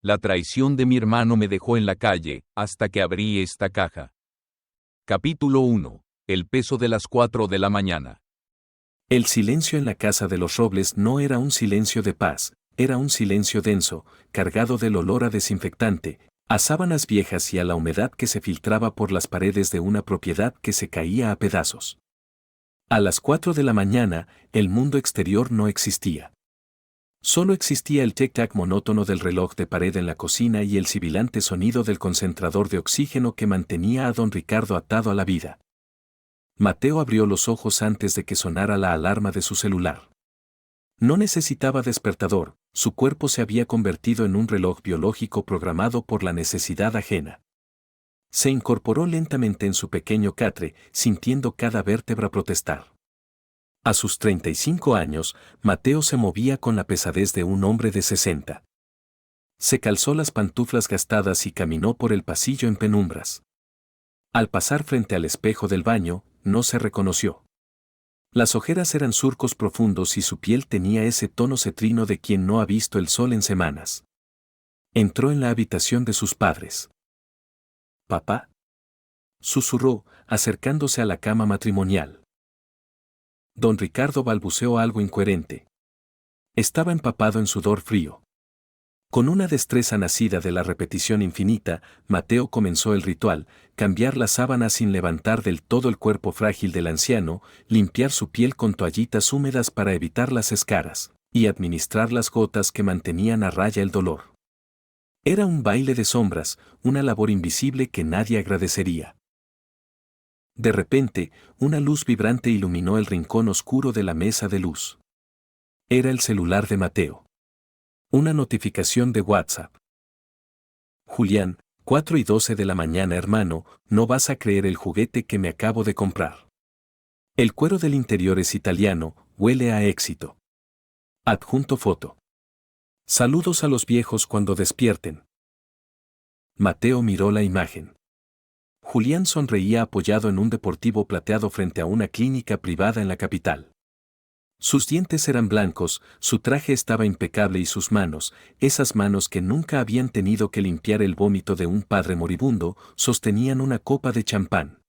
La traición de mi hermano me dejó en la calle, hasta que abrí esta caja. Capítulo 1. El peso de las 4 de la mañana. El silencio en la casa de los Robles no era un silencio de paz, era un silencio denso, cargado del olor a desinfectante, a sábanas viejas y a la humedad que se filtraba por las paredes de una propiedad que se caía a pedazos. A las 4 de la mañana, el mundo exterior no existía. Solo existía el tic-tac monótono del reloj de pared en la cocina y el sibilante sonido del concentrador de oxígeno que mantenía a don Ricardo atado a la vida. Mateo abrió los ojos antes de que sonara la alarma de su celular. No necesitaba despertador, su cuerpo se había convertido en un reloj biológico programado por la necesidad ajena. Se incorporó lentamente en su pequeño catre, sintiendo cada vértebra protestar. A sus 35 años, Mateo se movía con la pesadez de un hombre de 60. Se calzó las pantuflas gastadas y caminó por el pasillo en penumbras. Al pasar frente al espejo del baño, no se reconoció. Las ojeras eran surcos profundos y su piel tenía ese tono cetrino de quien no ha visto el sol en semanas. Entró en la habitación de sus padres. «¿Papá?», susurró, acercándose a la cama matrimonial. Don Ricardo balbuceó algo incoherente. Estaba empapado en sudor frío. Con una destreza nacida de la repetición infinita, Mateo comenzó el ritual: cambiar la sábana sin levantar del todo el cuerpo frágil del anciano, limpiar su piel con toallitas húmedas para evitar las escaras, y administrar las gotas que mantenían a raya el dolor. Era un baile de sombras, una labor invisible que nadie agradecería. De repente, una luz vibrante iluminó el rincón oscuro de la mesa de luz. Era el celular de Mateo. Una notificación de WhatsApp. «Julián, 4:12 de la mañana hermano, no vas a creer el juguete que me acabo de comprar. El cuero del interior es italiano, huele a éxito. Adjunto foto. Saludos a los viejos cuando despierten». Mateo miró la imagen. Julián sonreía apoyado en un deportivo plateado frente a una clínica privada en la capital. Sus dientes eran blancos, su traje estaba impecable y sus manos, esas manos que nunca habían tenido que limpiar el vómito de un padre moribundo, sostenían una copa de champán.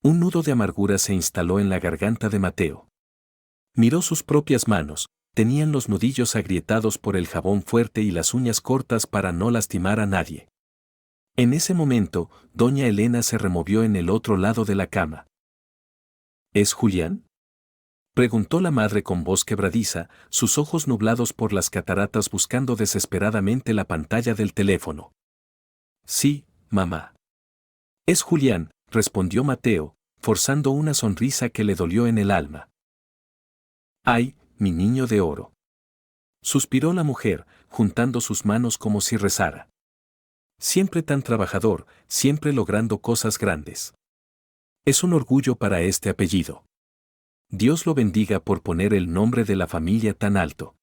Un nudo de amargura se instaló en la garganta de Mateo. Miró sus propias manos, tenían los nudillos agrietados por el jabón fuerte y las uñas cortas para no lastimar a nadie. En ese momento, doña Elena se removió en el otro lado de la cama. «¿Es Julián?», preguntó la madre con voz quebradiza, sus ojos nublados por las cataratas buscando desesperadamente la pantalla del teléfono. «Sí, mamá». «Es Julián», respondió Mateo, forzando una sonrisa que le dolió en el alma. «Ay, mi niño de oro», suspiró la mujer, juntando sus manos como si rezara. «Siempre tan trabajador, siempre logrando cosas grandes. Es un orgullo para este apellido. Dios lo bendiga por poner el nombre de la familia tan alto».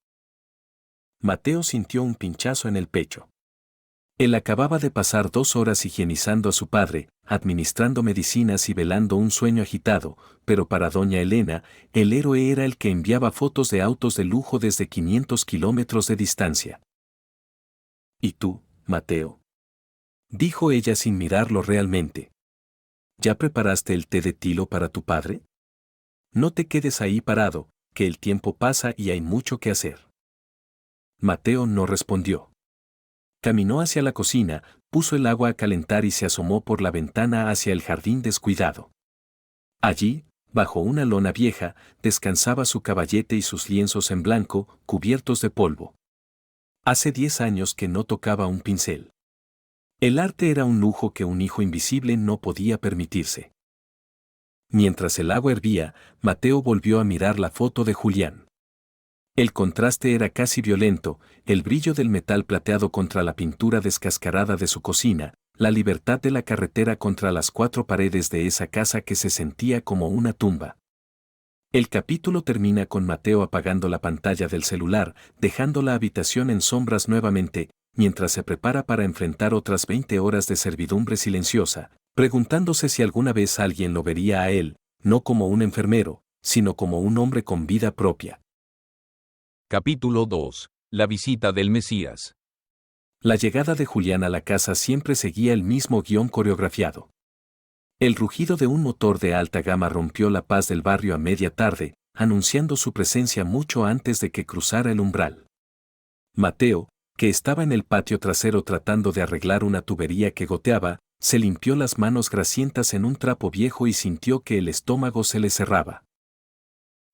Mateo sintió un pinchazo en el pecho. Él acababa de pasar 2 horas higienizando a su padre, administrando medicinas y velando un sueño agitado, pero para doña Elena, el héroe era el que enviaba fotos de autos de lujo desde 500 kilómetros de distancia. «¿Y tú, Mateo?», dijo ella sin mirarlo realmente. «¿Ya preparaste el té de tilo para tu padre? No te quedes ahí parado, que el tiempo pasa y hay mucho que hacer». Mateo no respondió. Caminó hacia la cocina, puso el agua a calentar y se asomó por la ventana hacia el jardín descuidado. Allí, bajo una lona vieja, descansaba su caballete y sus lienzos en blanco, cubiertos de polvo. Hace 10 años que no tocaba un pincel. El arte era un lujo que un hijo invisible no podía permitirse. Mientras el agua hervía, Mateo volvió a mirar la foto de Julián. El contraste era casi violento, el brillo del metal plateado contra la pintura descascarada de su cocina, la libertad de la carretera contra las 4 paredes de esa casa que se sentía como una tumba. El capítulo termina con Mateo apagando la pantalla del celular, dejando la habitación en sombras nuevamente, mientras se prepara para enfrentar otras 20 horas de servidumbre silenciosa, preguntándose si alguna vez alguien lo vería a él, no como un enfermero, sino como un hombre con vida propia. Capítulo 2. La visita del Mesías. La llegada de Julián a la casa siempre seguía el mismo guión coreografiado. El rugido de un motor de alta gama rompió la paz del barrio a media tarde, anunciando su presencia mucho antes de que cruzara el umbral. Mateo, que estaba en el patio trasero tratando de arreglar una tubería que goteaba, se limpió las manos grasientas en un trapo viejo y sintió que el estómago se le cerraba.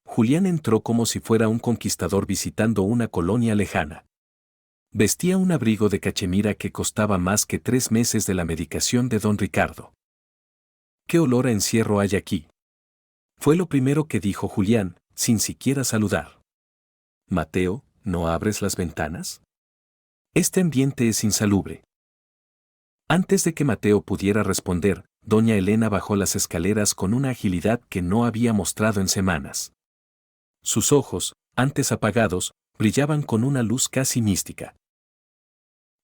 Julián entró como si fuera un conquistador visitando una colonia lejana. Vestía un abrigo de cachemira que costaba más que 3 meses de la medicación de don Ricardo. ¿Qué olor a encierro hay aquí? Fue lo primero que dijo Julián, sin siquiera saludar. Mateo, ¿no abres las ventanas? Este ambiente es insalubre. Antes de que Mateo pudiera responder, doña Elena bajó las escaleras con una agilidad que no había mostrado en semanas. Sus ojos, antes apagados, brillaban con una luz casi mística.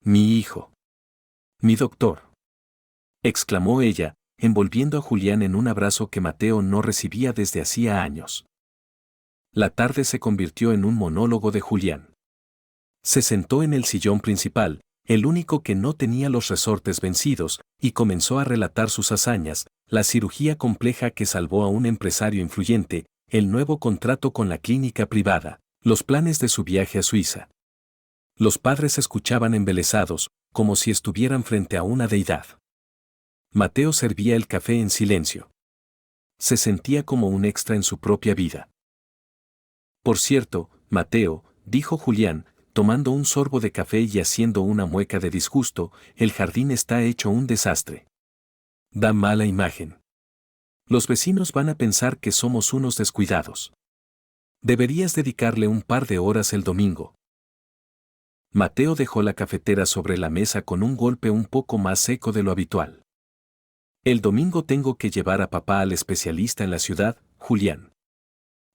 «Mi hijo. Mi doctor», exclamó ella, envolviendo a Julián en un abrazo que Mateo no recibía desde hacía años. La tarde se convirtió en un monólogo de Julián. Se sentó en el sillón principal, el único que no tenía los resortes vencidos, y comenzó a relatar sus hazañas, la cirugía compleja que salvó a un empresario influyente, el nuevo contrato con la clínica privada, los planes de su viaje a Suiza. Los padres escuchaban embelesados, como si estuvieran frente a una deidad. Mateo servía el café en silencio. Se sentía como un extra en su propia vida. Por cierto, Mateo, dijo Julián, tomando un sorbo de café y haciendo una mueca de disgusto, el jardín está hecho un desastre. Da mala imagen. Los vecinos van a pensar que somos unos descuidados. Deberías dedicarle un par de horas el domingo. Mateo dejó la cafetera sobre la mesa con un golpe un poco más seco de lo habitual. El domingo tengo que llevar a papá al especialista en la ciudad, Julián.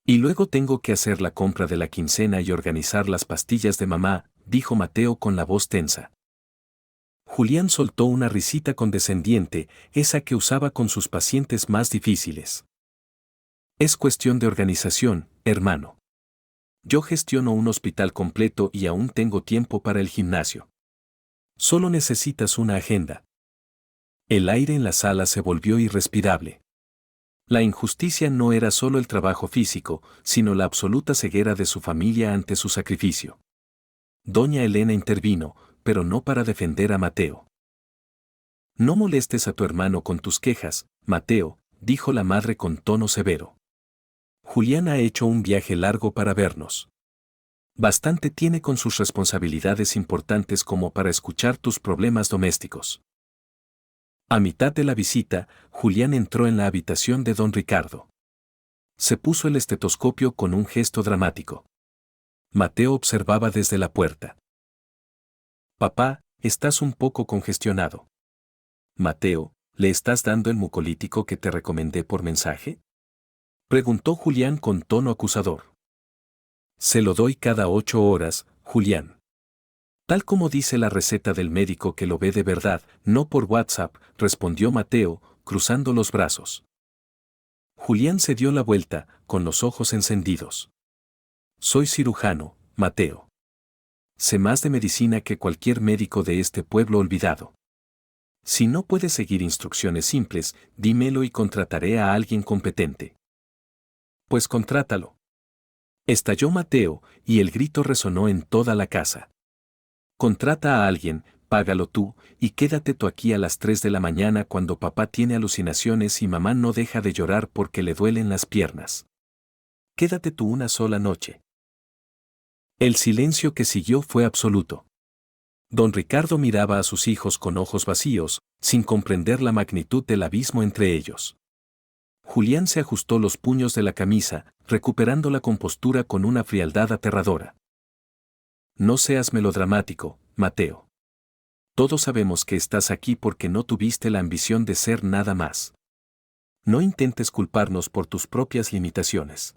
Y luego tengo que hacer la compra de la quincena y organizar las pastillas de mamá, dijo Mateo con la voz tensa. Julián soltó una risita condescendiente, esa que usaba con sus pacientes más difíciles. Es cuestión de organización, hermano. Yo gestiono un hospital completo y aún tengo tiempo para el gimnasio. Solo necesitas una agenda. El aire en la sala se volvió irrespirable. La injusticia no era solo el trabajo físico, sino la absoluta ceguera de su familia ante su sacrificio. Doña Elena intervino, pero no para defender a Mateo. No molestes a tu hermano con tus quejas, Mateo, dijo la madre con tono severo. Julián ha hecho un viaje largo para vernos. Bastante tiene con sus responsabilidades importantes como para escuchar tus problemas domésticos. A mitad de la visita, Julián entró en la habitación de don Ricardo. Se puso el estetoscopio con un gesto dramático. Mateo observaba desde la puerta. Papá, estás un poco congestionado. Mateo, ¿le estás dando el mucolítico que te recomendé por mensaje? Preguntó Julián con tono acusador. Se lo doy cada 8 horas, Julián. Tal como dice la receta del médico que lo ve de verdad, no por WhatsApp, respondió Mateo, cruzando los brazos. Julián se dio la vuelta, con los ojos encendidos. Soy cirujano, Mateo. Sé más de medicina que cualquier médico de este pueblo olvidado. Si no puedes seguir instrucciones simples, dímelo y contrataré a alguien competente. Pues contrátalo. Estalló Mateo, y el grito resonó en toda la casa. Contrata a alguien, págalo tú, y quédate tú aquí a las 3 de la mañana cuando papá tiene alucinaciones y mamá no deja de llorar porque le duelen las piernas. Quédate tú una sola noche. El silencio que siguió fue absoluto. Don Ricardo miraba a sus hijos con ojos vacíos, sin comprender la magnitud del abismo entre ellos. Julián se ajustó los puños de la camisa, recuperando la compostura con una frialdad aterradora. No seas melodramático, Mateo. Todos sabemos que estás aquí porque no tuviste la ambición de ser nada más. No intentes culparnos por tus propias limitaciones.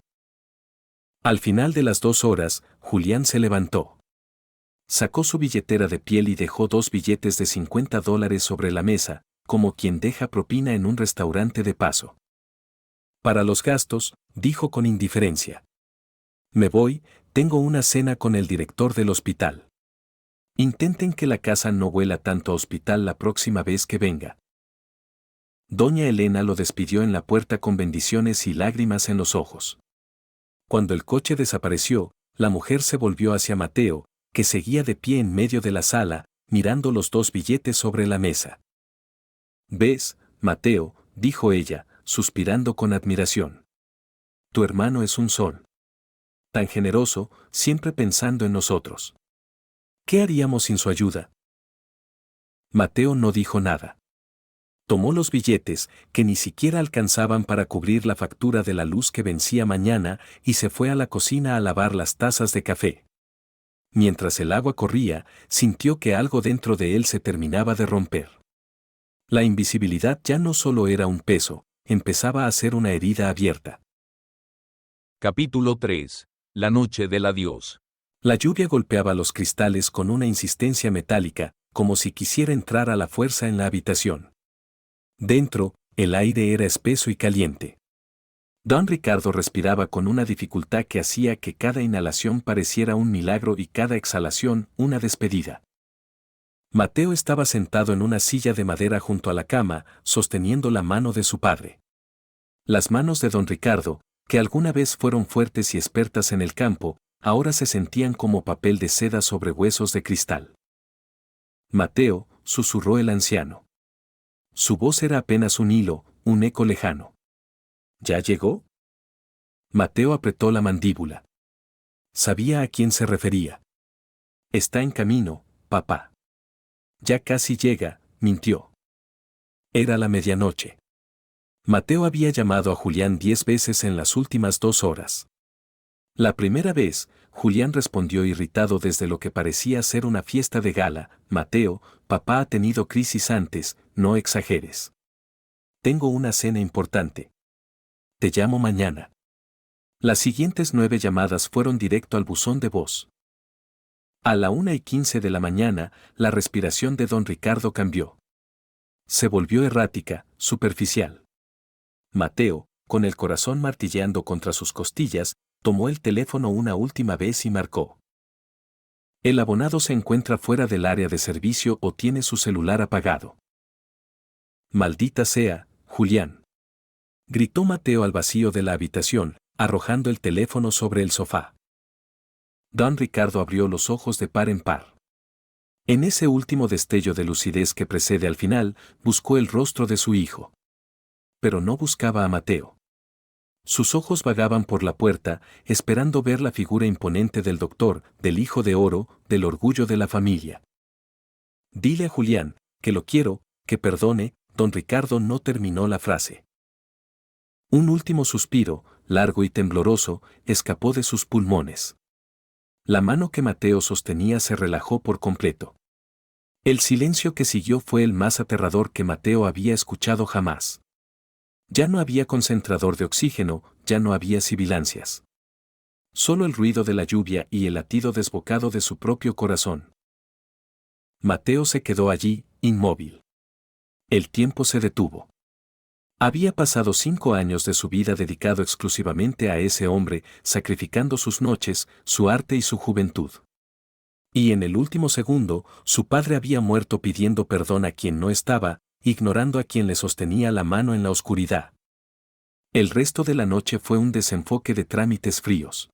Al final de las 2 horas, Julián se levantó. Sacó su billetera de piel y dejó 2 billetes de $50 sobre la mesa, como quien deja propina en un restaurante de paso. Para los gastos, dijo con indiferencia. Me voy, tengo una cena con el director del hospital. Intenten que la casa no huela tanto a hospital la próxima vez que venga. Doña Elena lo despidió en la puerta con bendiciones y lágrimas en los ojos. Cuando el coche desapareció, la mujer se volvió hacia Mateo, que seguía de pie en medio de la sala, mirando los 2 billetes sobre la mesa. «¿Ves, Mateo?», dijo ella, suspirando con admiración. «Tu hermano es un sol. Tan generoso, siempre pensando en nosotros. ¿Qué haríamos sin su ayuda?». Mateo no dijo nada. Tomó los billetes, que ni siquiera alcanzaban para cubrir la factura de la luz que vencía mañana, y se fue a la cocina a lavar las tazas de café. Mientras el agua corría, sintió que algo dentro de él se terminaba de romper. La invisibilidad ya no solo era un peso, empezaba a ser una herida abierta. Capítulo 3. La noche del adiós. La lluvia golpeaba los cristales con una insistencia metálica, como si quisiera entrar a la fuerza en la habitación. Dentro, el aire era espeso y caliente. Don Ricardo respiraba con una dificultad que hacía que cada inhalación pareciera un milagro y cada exhalación una despedida. Mateo estaba sentado en una silla de madera junto a la cama, sosteniendo la mano de su padre. Las manos de don Ricardo, que alguna vez fueron fuertes y expertas en el campo, ahora se sentían como papel de seda sobre huesos de cristal. «Mateo», susurró el anciano. Su voz era apenas un hilo, un eco lejano. «¿Ya llegó?». Mateo apretó la mandíbula. Sabía a quién se refería. «Está en camino, papá». «Ya casi llega», mintió. Era la medianoche. Mateo había llamado a Julián 10 veces en las últimas 2 horas. La primera vez, Julián respondió irritado desde lo que parecía ser una fiesta de gala: «Mateo, papá ha tenido crisis antes, no exageres. Tengo una cena importante. Te llamo mañana». Las siguientes 9 llamadas fueron directo al buzón de voz. A la 1:15 de la mañana, la respiración de don Ricardo cambió. Se volvió errática, superficial. Mateo, con el corazón martilleando contra sus costillas, tomó el teléfono una última vez y marcó. «El abonado se encuentra fuera del área de servicio o tiene su celular apagado». «Maldita sea, Julián», gritó Mateo al vacío de la habitación, arrojando el teléfono sobre el sofá. Don Ricardo abrió los ojos de par en par. En ese último destello de lucidez que precede al final, buscó el rostro de su hijo. Pero no buscaba a Mateo. Sus ojos vagaban por la puerta, esperando ver la figura imponente del doctor, del hijo de oro, del orgullo de la familia. «Dile a Julián, que lo quiero, que perdone». Don Ricardo no terminó la frase. Un último suspiro, largo y tembloroso, escapó de sus pulmones. La mano que Mateo sostenía se relajó por completo. El silencio que siguió fue el más aterrador que Mateo había escuchado jamás. Ya no había concentrador de oxígeno, ya no había sibilancias. Solo el ruido de la lluvia y el latido desbocado de su propio corazón. Mateo se quedó allí, inmóvil. El tiempo se detuvo. Había pasado 5 años de su vida dedicado exclusivamente a ese hombre, sacrificando sus noches, su arte y su juventud. Y en el último segundo, su padre había muerto pidiendo perdón a quien no estaba, ignorando a quien le sostenía la mano en la oscuridad. El resto de la noche fue un desenfoque de trámites fríos.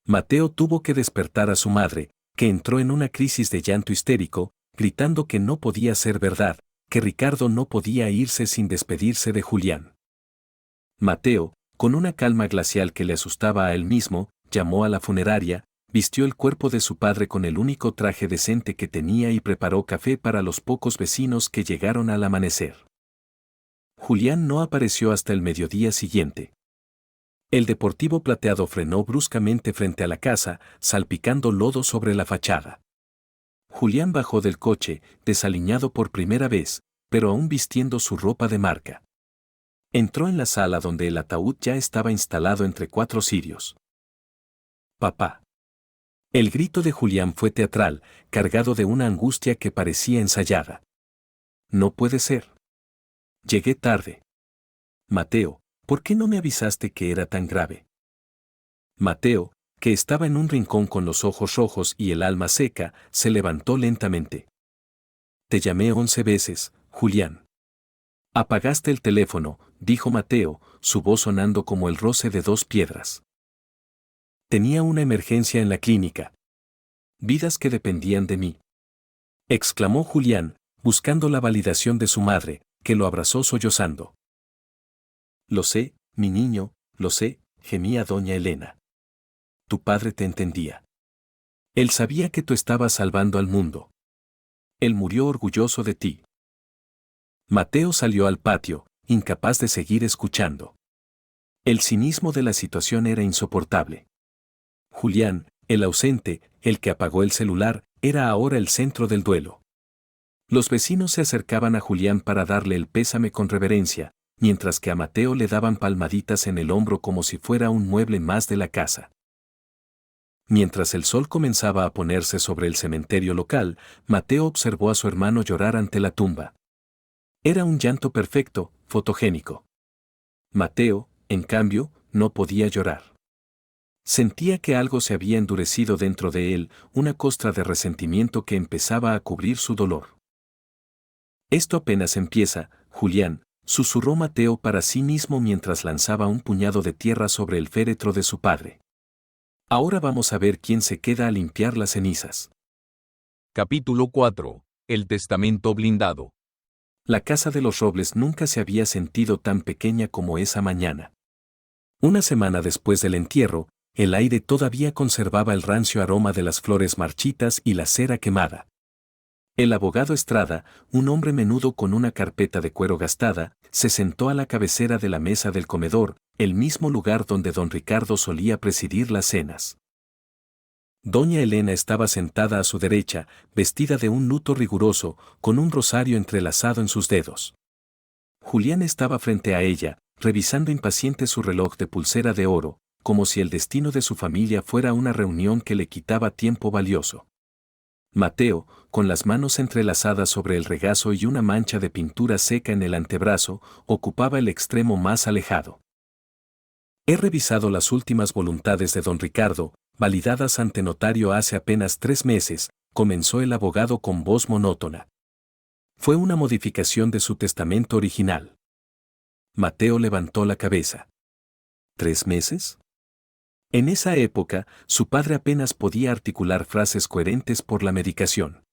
Mateo tuvo que despertar a su madre, que entró en una crisis de llanto histérico, gritando que no podía ser verdad, que Ricardo no podía irse sin despedirse de Julián. Mateo, con una calma glacial que le asustaba a él mismo, llamó a la funeraria, vistió el cuerpo de su padre con el único traje decente que tenía y preparó café para los pocos vecinos que llegaron al amanecer. Julián no apareció hasta el mediodía siguiente. El deportivo plateado frenó bruscamente frente a la casa, salpicando lodo sobre la fachada. Julián bajó del coche, desaliñado por primera vez, pero aún vistiendo su ropa de marca. Entró en la sala donde el ataúd ya estaba instalado entre 4 cirios. «Papá». El grito de Julián fue teatral, cargado de una angustia que parecía ensayada. «No puede ser. Llegué tarde. Mateo, ¿por qué no me avisaste que era tan grave?». Mateo, que estaba en un rincón con los ojos rojos y el alma seca, se levantó lentamente. Te llamé 11 veces, Julián. Apagaste el teléfono, dijo Mateo, su voz sonando como el roce de dos piedras. Tenía una emergencia en la clínica. Vidas que dependían de mí. Exclamó Julián, buscando la validación de su madre, que lo abrazó sollozando. Lo sé, mi niño, lo sé, gemía doña Elena. Tu padre te entendía. Él sabía que tú estabas salvando al mundo. Él murió orgulloso de ti. Mateo salió al patio, incapaz de seguir escuchando. El cinismo de la situación era insoportable. Julián, el ausente, el que apagó el celular, era ahora el centro del duelo. Los vecinos se acercaban a Julián para darle el pésame con reverencia, mientras que a Mateo le daban palmaditas en el hombro como si fuera un mueble más de la casa. Mientras el sol comenzaba a ponerse sobre el cementerio local, Mateo observó a su hermano llorar ante la tumba. Era un llanto perfecto, fotogénico. Mateo, en cambio, no podía llorar. Sentía que algo se había endurecido dentro de él, una costra de resentimiento que empezaba a cubrir su dolor. Esto apenas empieza, Julián, susurró Mateo para sí mismo mientras lanzaba un puñado de tierra sobre el féretro de su padre. Ahora vamos a ver quién se queda a limpiar las cenizas. Capítulo 4. El testamento blindado. La casa de los Robles nunca se había sentido tan pequeña como esa mañana. Una semana después del entierro, el aire todavía conservaba el rancio aroma de las flores marchitas y la cera quemada. El abogado Estrada, un hombre menudo con una carpeta de cuero gastada, se sentó a la cabecera de la mesa del comedor, el mismo lugar donde don Ricardo solía presidir las cenas. Doña Elena estaba sentada a su derecha, vestida de un luto riguroso, con un rosario entrelazado en sus dedos. Julián estaba frente a ella, revisando impaciente su reloj de pulsera de oro, como si el destino de su familia fuera una reunión que le quitaba tiempo valioso. Mateo, con las manos entrelazadas sobre el regazo y una mancha de pintura seca en el antebrazo, ocupaba el extremo más alejado. He revisado las últimas voluntades de don Ricardo, validadas ante notario hace apenas 3 meses, comenzó el abogado con voz monótona. Fue una modificación de su testamento original. Mateo levantó la cabeza. ¿3 meses? En esa época, su padre apenas podía articular frases coherentes por la medicación.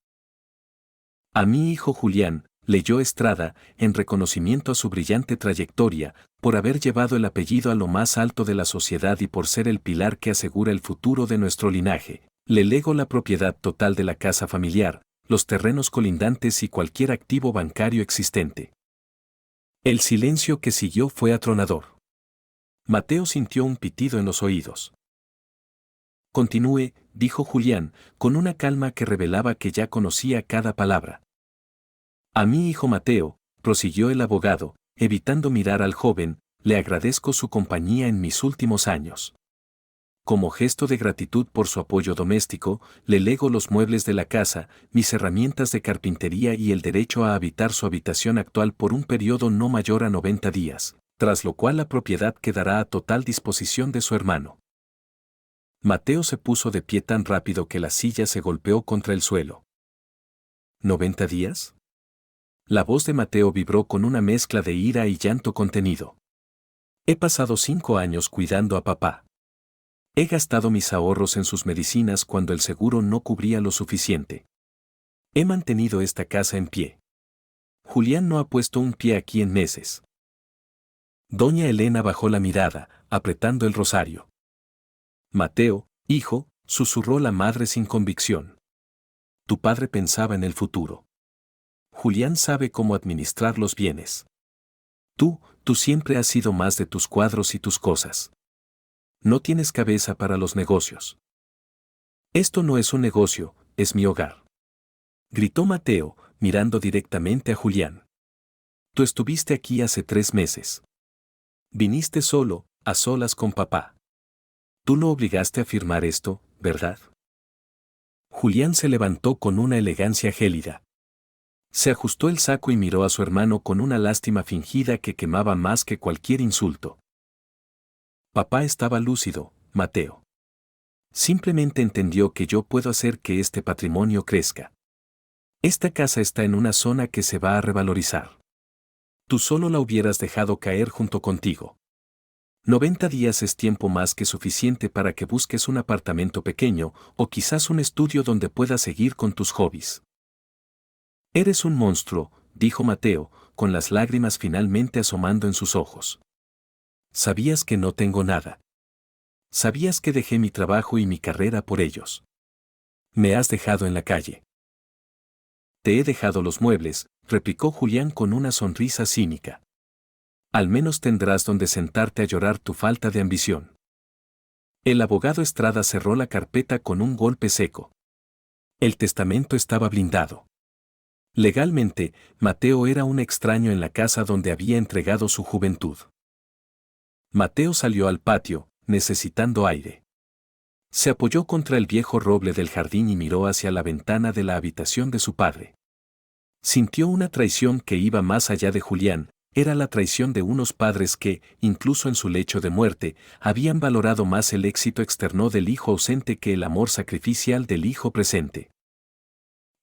A mi hijo Julián, leyó Estrada, en reconocimiento a su brillante trayectoria, por haber llevado el apellido a lo más alto de la sociedad y por ser el pilar que asegura el futuro de nuestro linaje, le lego la propiedad total de la casa familiar, los terrenos colindantes y cualquier activo bancario existente. El silencio que siguió fue atronador. Mateo sintió un pitido en los oídos. Continúe, dijo Julián, con una calma que revelaba que ya conocía cada palabra. A mi hijo Mateo, prosiguió el abogado, evitando mirar al joven, le agradezco su compañía en mis últimos años. Como gesto de gratitud por su apoyo doméstico, le lego los muebles de la casa, mis herramientas de carpintería y el derecho a habitar su habitación actual por un periodo no mayor a 90 días, tras lo cual la propiedad quedará a total disposición de su hermano. Mateo se puso de pie tan rápido que la silla se golpeó contra el suelo. ¿90 días? La voz de Mateo vibró con una mezcla de ira y llanto contenido. He pasado 5 años cuidando a papá. He gastado mis ahorros en sus medicinas cuando el seguro no cubría lo suficiente. He mantenido esta casa en pie. Julián no ha puesto un pie aquí en meses. Doña Elena bajó la mirada, apretando el rosario. Mateo, hijo, susurró la madre sin convicción. Tu padre pensaba en el futuro. Julián sabe cómo administrar los bienes. Tú siempre has sido más de tus cuadros y tus cosas. No tienes cabeza para los negocios. Esto no es un negocio, es mi hogar. Gritó Mateo, mirando directamente a Julián. Tú estuviste aquí hace 3 meses. Viniste solo, a solas con papá. Tú lo obligaste a firmar esto, ¿verdad? Julián se levantó con una elegancia gélida. Se ajustó el saco y miró a su hermano con una lástima fingida que quemaba más que cualquier insulto. Papá estaba lúcido, Mateo. Simplemente entendió que yo puedo hacer que este patrimonio crezca. Esta casa está en una zona que se va a revalorizar. Tú solo la hubieras dejado caer junto contigo. 90 días es tiempo más que suficiente para que busques un apartamento pequeño o quizás un estudio donde puedas seguir con tus hobbies. Eres un monstruo, dijo Mateo, con las lágrimas finalmente asomando en sus ojos. Sabías que no tengo nada. Sabías que dejé mi trabajo y mi carrera por ellos. Me has dejado en la calle. Te he dejado los muebles, replicó Julián con una sonrisa cínica. Al menos tendrás donde sentarte a llorar tu falta de ambición. El abogado Estrada cerró la carpeta con un golpe seco. El testamento estaba blindado. Legalmente, Mateo era un extraño en la casa donde había entregado su juventud. Mateo salió al patio, necesitando aire. Se apoyó contra el viejo roble del jardín y miró hacia la ventana de la habitación de su padre. Sintió una traición que iba más allá de Julián, era la traición de unos padres que, incluso en su lecho de muerte, habían valorado más el éxito externo del hijo ausente que el amor sacrificial del hijo presente.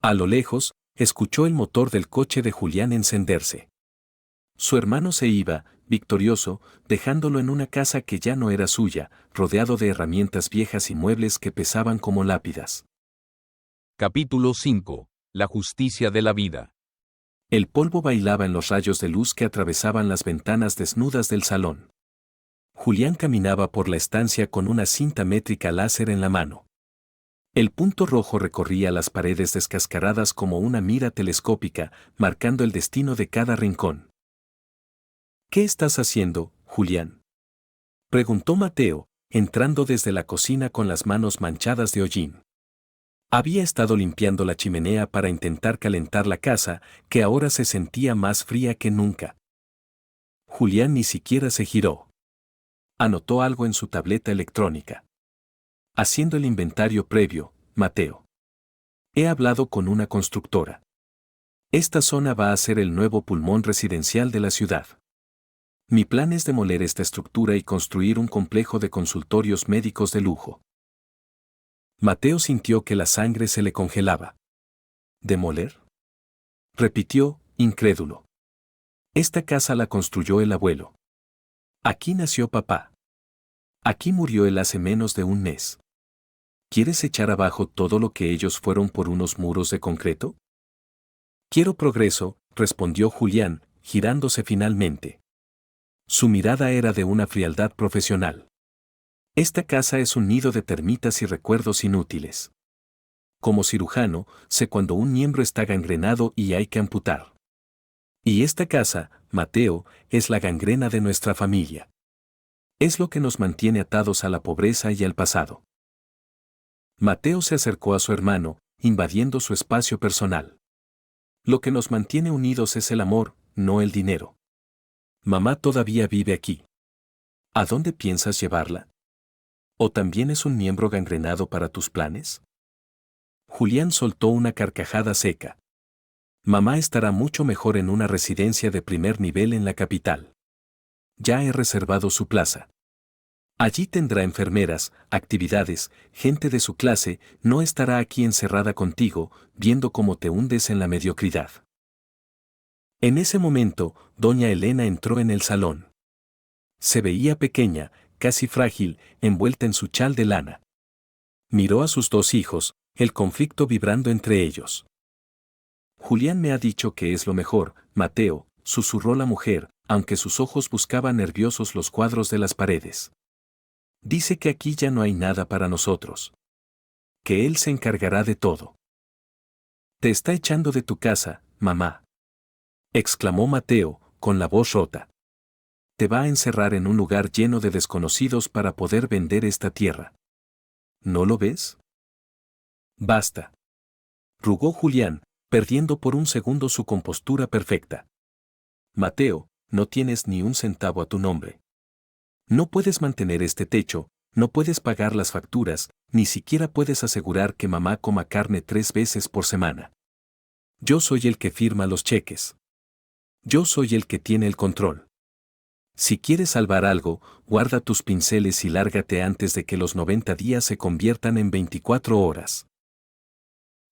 A lo lejos, escuchó el motor del coche de Julián encenderse. Su hermano se iba, victorioso, dejándolo en una casa que ya no era suya, rodeado de herramientas viejas y muebles que pesaban como lápidas. Capítulo 5. La justicia de la vida. El polvo bailaba en los rayos de luz que atravesaban las ventanas desnudas del salón. Julián caminaba por la estancia con una cinta métrica láser en la mano. El punto rojo recorría las paredes descascaradas como una mira telescópica, marcando el destino de cada rincón. ¿Qué estás haciendo, Julián?, preguntó Mateo, entrando desde la cocina con las manos manchadas de hollín. Había estado limpiando la chimenea para intentar calentar la casa, que ahora se sentía más fría que nunca. Julián ni siquiera se giró. Anotó algo en su tableta electrónica. Haciendo el inventario previo, Mateo. He hablado con una constructora. Esta zona va a ser el nuevo pulmón residencial de la ciudad. Mi plan es demoler esta estructura y construir un complejo de consultorios médicos de lujo. Mateo sintió que la sangre se le congelaba. ¿Demoler?, repitió, incrédulo. Esta casa la construyó el abuelo. Aquí nació papá. Aquí murió él hace menos de un mes. ¿Quieres echar abajo todo lo que ellos fueron por unos muros de concreto? Quiero progreso, respondió Julián, girándose finalmente. Su mirada era de una frialdad profesional. Esta casa es un nido de termitas y recuerdos inútiles. Como cirujano, sé cuando un miembro está gangrenado y hay que amputar. Y esta casa, Mateo, es la gangrena de nuestra familia. Es lo que nos mantiene atados a la pobreza y al pasado. Mateo se acercó a su hermano, invadiendo su espacio personal. Lo que nos mantiene unidos es el amor, no el dinero. Mamá todavía vive aquí. ¿A dónde piensas llevarla? ¿O también es un miembro gangrenado para tus planes? Julián soltó una carcajada seca. Mamá estará mucho mejor en una residencia de primer nivel en la capital. Ya he reservado su plaza. Allí tendrá enfermeras, actividades, gente de su clase, no estará aquí encerrada contigo, viendo cómo te hundes en la mediocridad. En ese momento, doña Elena entró en el salón. Se veía pequeña, casi frágil, envuelta en su chal de lana. Miró a sus dos hijos, el conflicto vibrando entre ellos. Julián me ha dicho que es lo mejor, Mateo, susurró la mujer, aunque sus ojos buscaban nerviosos los cuadros de las paredes. Dice que aquí ya no hay nada para nosotros. Que él se encargará de todo. Te está echando de tu casa, mamá, exclamó Mateo, con la voz rota. Te va a encerrar en un lugar lleno de desconocidos para poder vender esta tierra. ¿No lo ves? Basta. Rugó Julián, perdiendo por un segundo su compostura perfecta. Mateo, no tienes ni un centavo a tu nombre. No puedes mantener este techo, no puedes pagar las facturas, ni siquiera puedes asegurar que mamá coma carne 3 veces por semana. Yo soy el que firma los cheques. Yo soy el que tiene el control. Si quieres salvar algo, guarda tus pinceles y lárgate antes de que los 90 días se conviertan en 24 horas.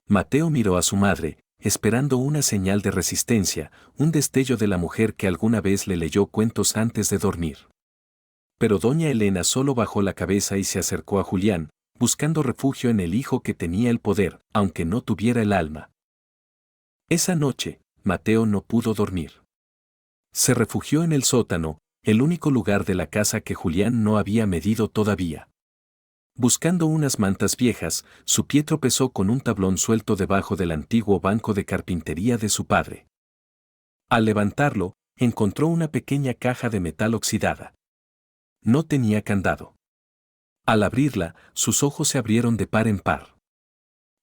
Mateo miró a su madre, esperando una señal de resistencia, un destello de la mujer que alguna vez le leyó cuentos antes de dormir. Pero doña Elena solo bajó la cabeza y se acercó a Julián, buscando refugio en el hijo que tenía el poder, aunque no tuviera el alma. Esa noche, Mateo no pudo dormir. Se refugió en el sótano, el único lugar de la casa que Julián no había medido todavía. Buscando unas mantas viejas, su pie tropezó con un tablón suelto debajo del antiguo banco de carpintería de su padre. Al levantarlo, encontró una pequeña caja de metal oxidada. No tenía candado. Al abrirla, sus ojos se abrieron de par en par.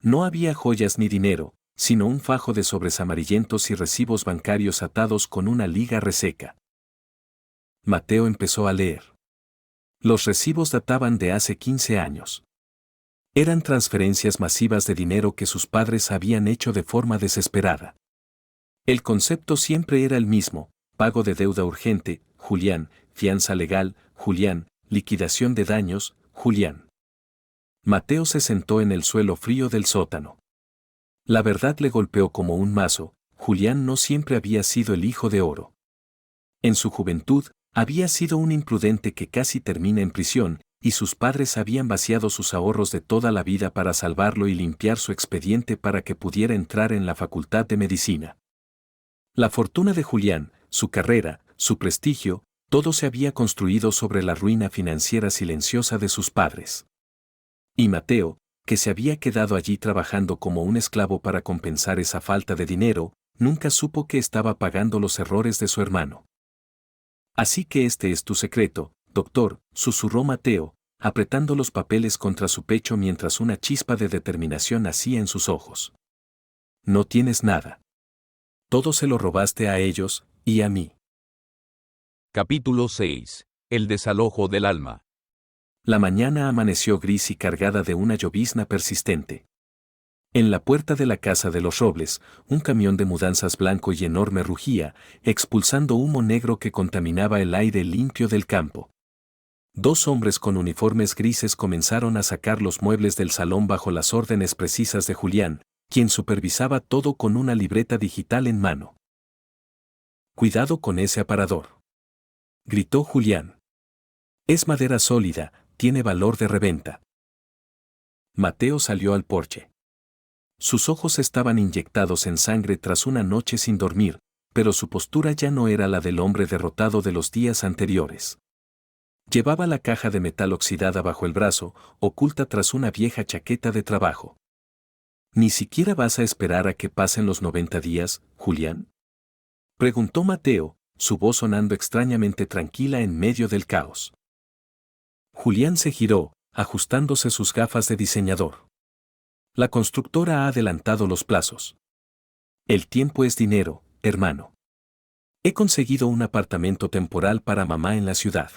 No había joyas ni dinero, sino un fajo de sobres amarillentos y recibos bancarios atados con una liga reseca. Mateo empezó a leer. Los recibos databan de hace 15 años. Eran transferencias masivas de dinero que sus padres habían hecho de forma desesperada. El concepto siempre era el mismo: pago de deuda urgente, Julián; fianza legal, Julián; liquidación de daños, Julián. Mateo se sentó en el suelo frío del sótano. La verdad le golpeó como un mazo: Julián no siempre había sido el hijo de oro. En su juventud, había sido un imprudente que casi termina en prisión, y sus padres habían vaciado sus ahorros de toda la vida para salvarlo y limpiar su expediente para que pudiera entrar en la facultad de medicina. La fortuna de Julián, su carrera, su prestigio, todo se había construido sobre la ruina financiera silenciosa de sus padres. Y Mateo, que se había quedado allí trabajando como un esclavo para compensar esa falta de dinero, nunca supo que estaba pagando los errores de su hermano. Así que este es tu secreto, doctor, susurró Mateo, apretando los papeles contra su pecho mientras una chispa de determinación nacía en sus ojos. No tienes nada. Todo se lo robaste a ellos, y a mí. Capítulo 6. El desalojo del alma. La mañana amaneció gris y cargada de una llovizna persistente. En la puerta de la casa de los Robles, un camión de mudanzas blanco y enorme rugía, expulsando humo negro que contaminaba el aire limpio del campo. Dos hombres con uniformes grises comenzaron a sacar los muebles del salón bajo las órdenes precisas de Julián, quien supervisaba todo con una libreta digital en mano. «Cuidado con ese aparador», gritó Julián. «Es madera sólida, tiene valor de reventa». Mateo salió al porche. Sus ojos estaban inyectados en sangre tras una noche sin dormir, pero su postura ya no era la del hombre derrotado de los días anteriores. Llevaba la caja de metal oxidada bajo el brazo, oculta tras una vieja chaqueta de trabajo. ¿Ni siquiera vas a esperar a que pasen los 90 días, Julián?, preguntó Mateo, su voz sonando extrañamente tranquila en medio del caos. Julián se giró, ajustándose sus gafas de diseñador. La constructora ha adelantado los plazos. El tiempo es dinero, hermano. He conseguido un apartamento temporal para mamá en la ciudad.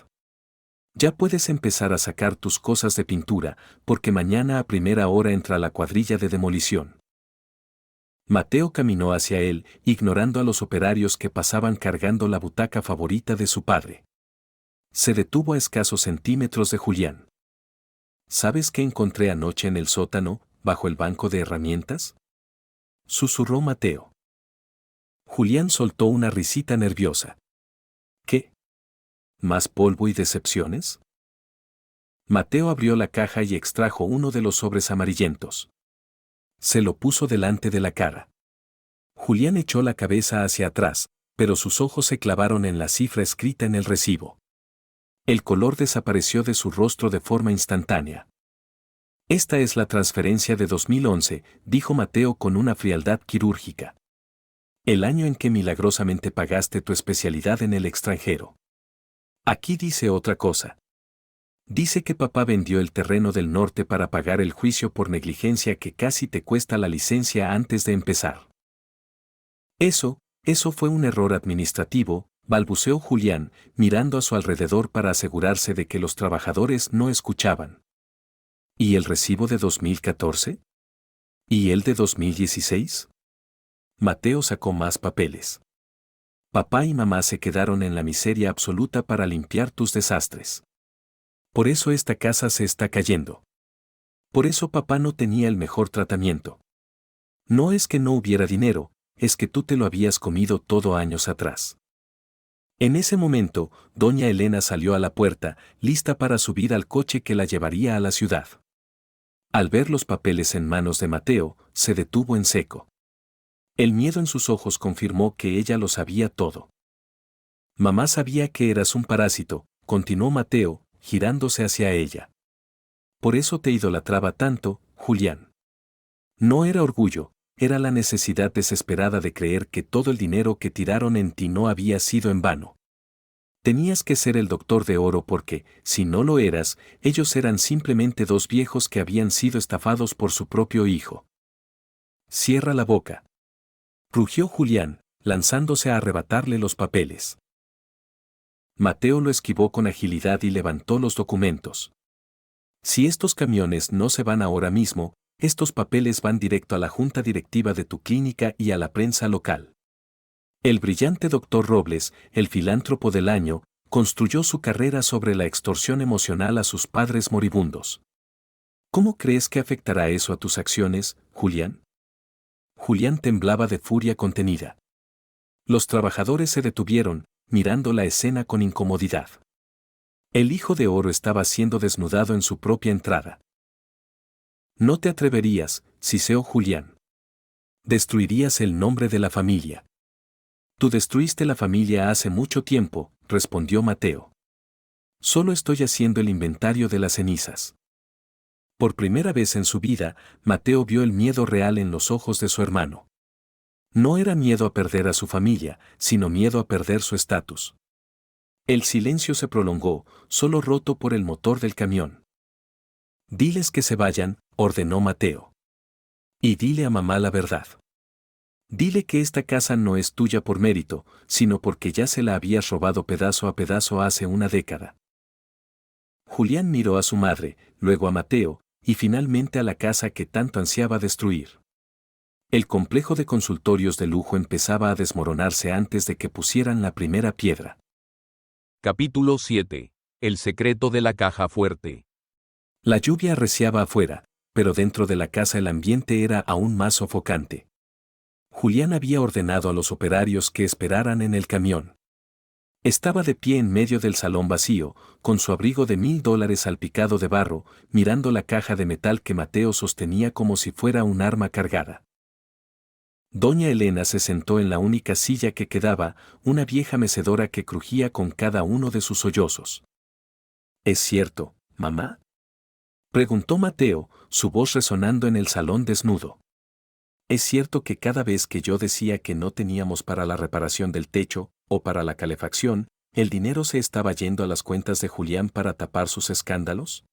Ya puedes empezar a sacar tus cosas de pintura, porque mañana a primera hora entra la cuadrilla de demolición. Mateo caminó hacia él, ignorando a los operarios que pasaban cargando la butaca favorita de su padre. Se detuvo a escasos centímetros de Julián. ¿Sabes qué encontré anoche en el sótano, bajo el banco de herramientas?, susurró Mateo. Julián soltó una risita nerviosa. ¿Qué? ¿Más polvo y decepciones? Mateo abrió la caja y extrajo uno de los sobres amarillentos. Se lo puso delante de la cara. Julián echó la cabeza hacia atrás, pero sus ojos se clavaron en la cifra escrita en el recibo. El color desapareció de su rostro de forma instantánea. Esta es la transferencia de 2011, dijo Mateo con una frialdad quirúrgica. El año en que milagrosamente pagaste tu especialidad en el extranjero. Aquí dice otra cosa. Dice que papá vendió el terreno del norte para pagar el juicio por negligencia que casi te cuesta la licencia antes de empezar. Eso fue un error administrativo, balbuceó Julián, mirando a su alrededor para asegurarse de que los trabajadores no escuchaban. ¿Y el recibo de 2014? ¿Y el de 2016? Mateo sacó más papeles. Papá y mamá se quedaron en la miseria absoluta para limpiar tus desastres. Por eso esta casa se está cayendo. Por eso papá no tenía el mejor tratamiento. No es que no hubiera dinero, es que tú te lo habías comido todo años atrás. En ese momento, doña Elena salió a la puerta, lista para subir al coche que la llevaría a la ciudad. Al ver los papeles en manos de Mateo, se detuvo en seco. El miedo en sus ojos confirmó que ella lo sabía todo. Mamá sabía que eras un parásito, continuó Mateo, girándose hacia ella. Por eso te idolatraba tanto, Julián. No era orgullo, era la necesidad desesperada de creer que todo el dinero que tiraron en ti no había sido en vano. Tenías que ser el doctor de oro porque, si no lo eras, ellos eran simplemente dos viejos que habían sido estafados por su propio hijo. Cierra la boca. Rugió Julián, lanzándose a arrebatarle los papeles. Mateo lo esquivó con agilidad y levantó los documentos. Si estos camiones no se van ahora mismo, estos papeles van directo a la junta directiva de tu clínica y a la prensa local. El brillante doctor Robles, el filántropo del año, construyó su carrera sobre la extorsión emocional a sus padres moribundos. ¿Cómo crees que afectará eso a tus acciones, Julián? Julián temblaba de furia contenida. Los trabajadores se detuvieron, mirando la escena con incomodidad. El hijo de oro estaba siendo desnudado en su propia entrada. No te atreverías, siseo Julián. Destruirías el nombre de la familia. Tú destruiste la familia hace mucho tiempo, respondió Mateo. Solo estoy haciendo el inventario de las cenizas. Por primera vez en su vida, Mateo vio el miedo real en los ojos de su hermano. No era miedo a perder a su familia, sino miedo a perder su estatus. El silencio se prolongó, solo roto por el motor del camión. Diles que se vayan, ordenó Mateo. Y dile a mamá la verdad. Dile que esta casa no es tuya por mérito, sino porque ya se la habías robado pedazo a pedazo hace una década. Julián miró a su madre, luego a Mateo, y finalmente a la casa que tanto ansiaba destruir. El complejo de consultorios de lujo empezaba a desmoronarse antes de que pusieran la primera piedra. Capítulo 7. El secreto de la caja fuerte. La lluvia arreciaba afuera, pero dentro de la casa el ambiente era aún más sofocante. Julián había ordenado a los operarios que esperaran en el camión. Estaba de pie en medio del salón vacío, con su abrigo de $1000 salpicado de barro, mirando la caja de metal que Mateo sostenía como si fuera un arma cargada. Doña Elena se sentó en la única silla que quedaba, una vieja mecedora que crujía con cada uno de sus sollozos. ¿Es cierto, mamá?, preguntó Mateo, su voz resonando en el salón desnudo. ¿Es cierto que cada vez que yo decía que no teníamos para la reparación del techo, o para la calefacción, el dinero se estaba yendo a las cuentas de Julián para tapar sus escándalos?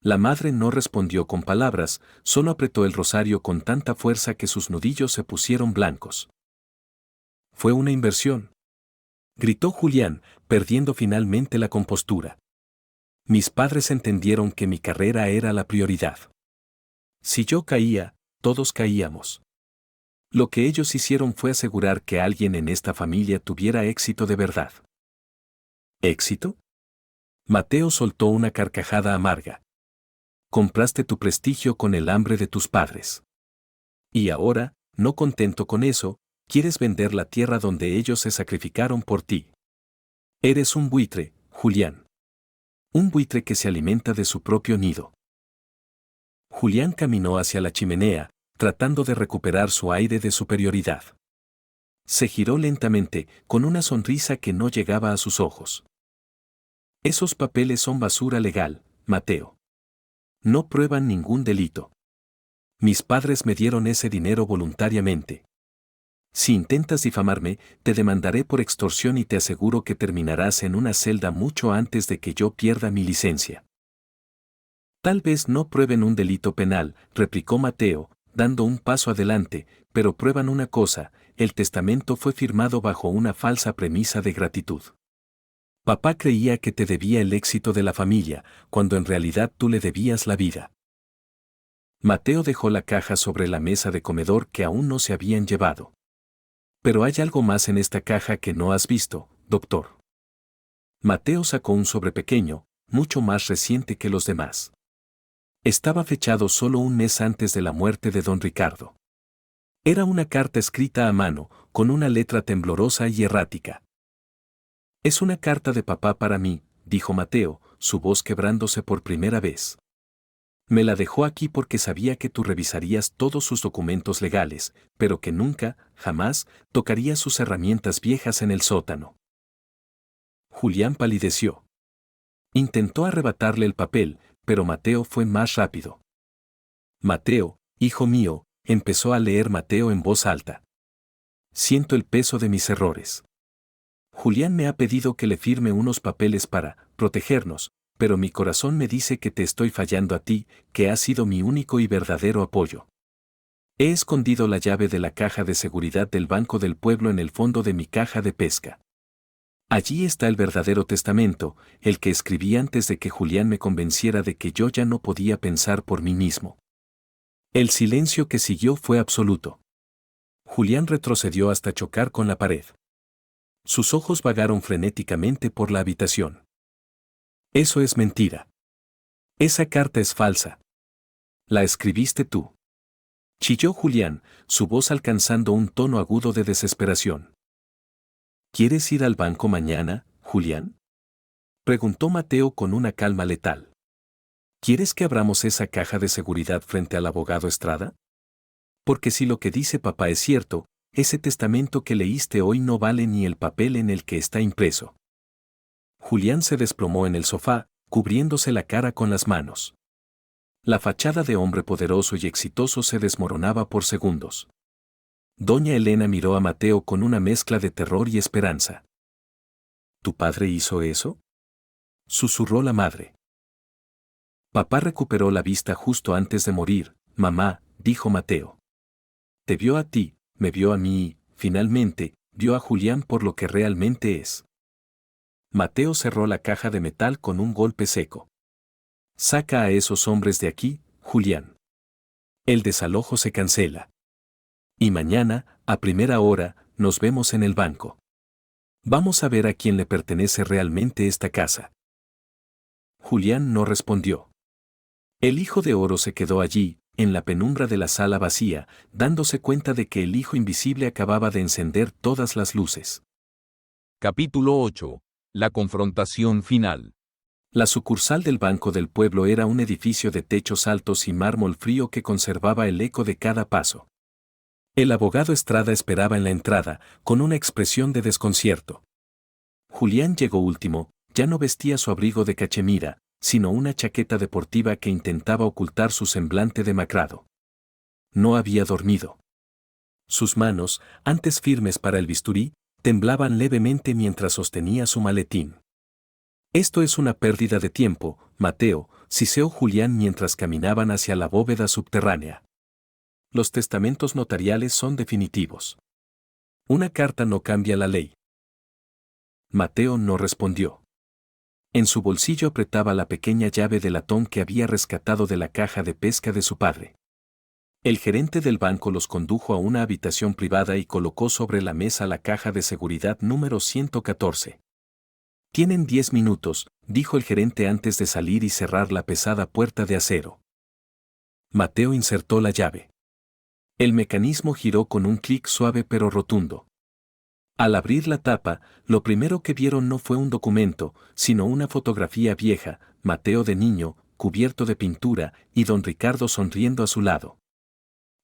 La madre no respondió con palabras, solo apretó el rosario con tanta fuerza que sus nudillos se pusieron blancos. Fue una inversión, gritó Julián, perdiendo finalmente la compostura. Mis padres entendieron que mi carrera era la prioridad. Si yo caía, todos caíamos. Lo que ellos hicieron fue asegurar que alguien en esta familia tuviera éxito de verdad. ¿Éxito? Mateo soltó una carcajada amarga. Compraste tu prestigio con el hambre de tus padres. Y ahora, no contento con eso, quieres vender la tierra donde ellos se sacrificaron por ti. Eres un buitre, Julián. Un buitre que se alimenta de su propio nido. Julián caminó hacia la chimenea, tratando de recuperar su aire de superioridad. Se giró lentamente, con una sonrisa que no llegaba a sus ojos. Esos papeles son basura legal, Mateo. No prueban ningún delito. Mis padres me dieron ese dinero voluntariamente. Si intentas difamarme, te demandaré por extorsión y te aseguro que terminarás en una celda mucho antes de que yo pierda mi licencia. Tal vez no prueben un delito penal, replicó Mateo, dando un paso adelante, pero prueban una cosa: el testamento fue firmado bajo una falsa premisa de gratitud. Papá creía que te debía el éxito de la familia, cuando en realidad tú le debías la vida. Mateo dejó la caja sobre la mesa de comedor que aún no se habían llevado. Pero hay algo más en esta caja que no has visto, doctor. Mateo sacó un sobre pequeño, mucho más reciente que los demás. Estaba fechado solo un mes antes de la muerte de don Ricardo. Era una carta escrita a mano, con una letra temblorosa y errática. Es una carta de papá para mí, dijo Mateo, su voz quebrándose por primera vez. Me la dejó aquí porque sabía que tú revisarías todos sus documentos legales, pero que nunca, jamás, tocarías sus herramientas viejas en el sótano. Julián palideció. Intentó arrebatarle el papel, pero Mateo fue más rápido. Mateo, hijo mío, empezó a leer Mateo en voz alta. Siento el peso de mis errores. Julián me ha pedido que le firme unos papeles para protegernos, pero mi corazón me dice que te estoy fallando a ti, que has sido mi único y verdadero apoyo. He escondido la llave de la caja de seguridad del Banco del Pueblo en el fondo de mi caja de pesca. Allí está el verdadero testamento, el que escribí antes de que Julián me convenciera de que yo ya no podía pensar por mí mismo. El silencio que siguió fue absoluto. Julián retrocedió hasta chocar con la pared. Sus ojos vagaron frenéticamente por la habitación. Eso es mentira. Esa carta es falsa. La escribiste tú. Chilló Julián, su voz alcanzando un tono agudo de desesperación. ¿Quieres ir al banco mañana, Julián? Preguntó Mateo con una calma letal. ¿Quieres que abramos esa caja de seguridad frente al abogado Estrada? Porque si lo que dice papá es cierto, ese testamento que leíste hoy no vale ni el papel en el que está impreso. Julián se desplomó en el sofá, cubriéndose la cara con las manos. La fachada de hombre poderoso y exitoso se desmoronaba por segundos. Doña Elena miró a Mateo con una mezcla de terror y esperanza. ¿Tu padre hizo eso?, susurró la madre. Papá recuperó la vista justo antes de morir, mamá, dijo Mateo. Te vio a ti, me vio a mí y, finalmente, vio a Julián por lo que realmente es. Mateo cerró la caja de metal con un golpe seco. Saca a esos hombres de aquí, Julián. El desalojo se cancela. Y mañana, a primera hora, nos vemos en el banco. Vamos a ver a quién le pertenece realmente esta casa. Julián no respondió. El hijo de oro se quedó allí, en la penumbra de la sala vacía, dándose cuenta de que el hijo invisible acababa de encender todas las luces. Capítulo 8. La confrontación final. La sucursal del Banco del Pueblo era un edificio de techos altos y mármol frío que conservaba el eco de cada paso. El abogado Estrada esperaba en la entrada, con una expresión de desconcierto. Julián llegó último, ya no vestía su abrigo de cachemira, sino una chaqueta deportiva que intentaba ocultar su semblante demacrado. No había dormido. Sus manos, antes firmes para el bisturí, temblaban levemente mientras sostenía su maletín. Esto es una pérdida de tiempo, Mateo, siseó Julián mientras caminaban hacia la bóveda subterránea. Los testamentos notariales son definitivos. Una carta no cambia la ley. Mateo no respondió. En su bolsillo apretaba la pequeña llave de latón que había rescatado de la caja de pesca de su padre. El gerente del banco los condujo a una habitación privada y colocó sobre la mesa la caja de seguridad número 114. Tienen 10 minutos, dijo el gerente antes de salir y cerrar la pesada puerta de acero. Mateo insertó la llave. El mecanismo giró con un clic suave pero rotundo. Al abrir la tapa, lo primero que vieron no fue un documento, sino una fotografía vieja, Mateo de niño, cubierto de pintura, y don Ricardo sonriendo a su lado.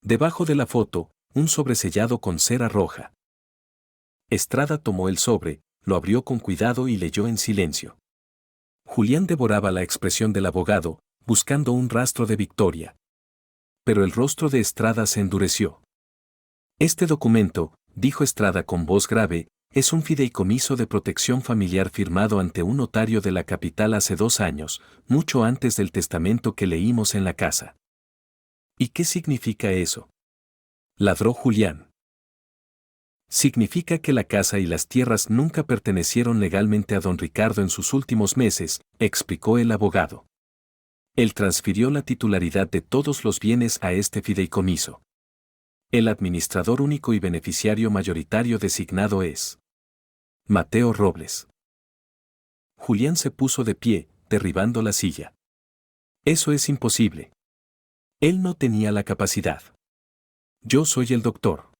Debajo de la foto, un sobresellado con cera roja. Estrada tomó el sobre, lo abrió con cuidado y leyó en silencio. Julián devoraba la expresión del abogado, buscando un rastro de victoria. Pero el rostro de Estrada se endureció. Este documento, dijo Estrada con voz grave, es un fideicomiso de protección familiar firmado ante un notario de la capital hace 2 años, mucho antes del testamento que leímos en la casa. ¿Y qué significa eso?, ladró Julián. Significa que la casa y las tierras nunca pertenecieron legalmente a don Ricardo en sus últimos meses, explicó el abogado. Él transfirió la titularidad de todos los bienes a este fideicomiso. El administrador único y beneficiario mayoritario designado es Mateo Robles. Julián se puso de pie, derribando la silla. Eso es imposible. Él no tenía la capacidad. Yo soy el doctor.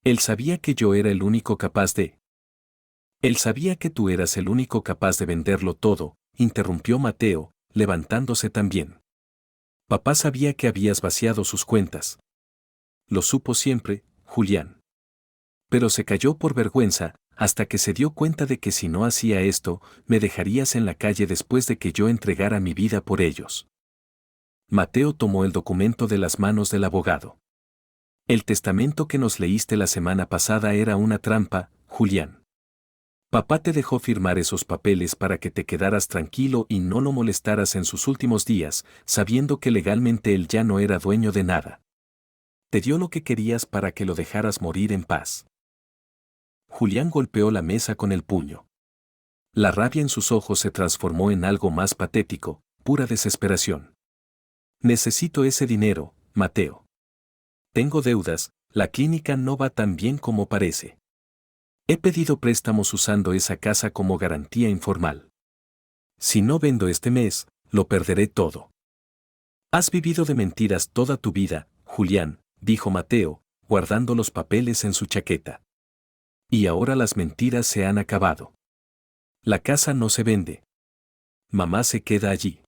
Él sabía que yo era el único capaz de... Él sabía que tú eras el único capaz de venderlo todo, interrumpió Mateo, levantándose también. Papá sabía que habías vaciado sus cuentas. Lo supo siempre, Julián. Pero se cayó por vergüenza, hasta que se dio cuenta de que si no hacía esto, me dejarías en la calle después de que yo entregara mi vida por ellos. Mateo tomó el documento de las manos del abogado. El testamento que nos leíste la semana pasada era una trampa, Julián. Papá te dejó firmar esos papeles para que te quedaras tranquilo y no lo molestaras en sus últimos días, sabiendo que legalmente él ya no era dueño de nada. Te dio lo que querías para que lo dejaras morir en paz. Julián golpeó la mesa con el puño. La rabia en sus ojos se transformó en algo más patético, pura desesperación. Necesito ese dinero, Mateo. Tengo deudas, la clínica no va tan bien como parece. He pedido préstamos usando esa casa como garantía informal. Si no vendo este mes, lo perderé todo. Has vivido de mentiras toda tu vida, Julián, dijo Mateo, guardando los papeles en su chaqueta. Y ahora las mentiras se han acabado. La casa no se vende. Mamá se queda allí.